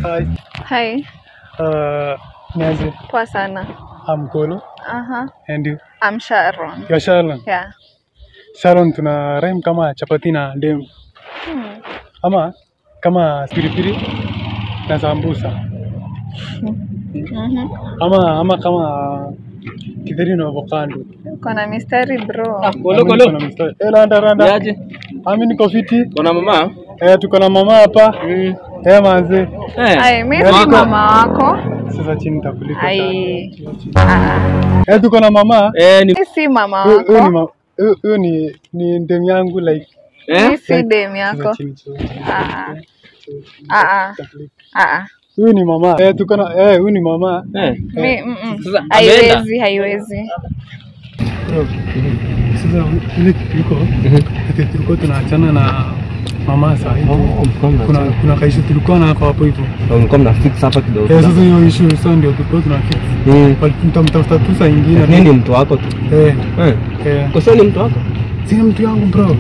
Hi. Hi. Niaje? Poa sana. I'm Kolo. And you? I'm Sharon. You're Sharon. Yeah. Sharon, tuna rhyme kama chapati na ndemu. Ama kama pilipili na sambusa. Ama kama kidheri na avocado. Kuna mistari bro. Kolo. Randa. Niaje? Ami niko fiti. Kuna mama? Tuko na mama hapa. Manze. Ai, mimi si mama wako. Sasa chini nitakulipa. Ai. Tuko na mama. Mimi si mama wako. Huyo ni ndemu yangu like. Mimi si dem yako. Huyu ni mama. Tuko na huyu ni mama. Sasa haiwezi. Sasa ile tulikuwa tunaachana na mama sasa hivi. Kuna kaishu tulikuwa na hapo hivyo. Mlikuwa mnafix hapa kidogo. Sasa hiyo issue sasa ndio tulikuwa tunafix. Nitamtafuta tu saa nyingine. Nini mtu wako tu? Kwa Kwa sababu ni mtu wako? Si mtu yangu bro.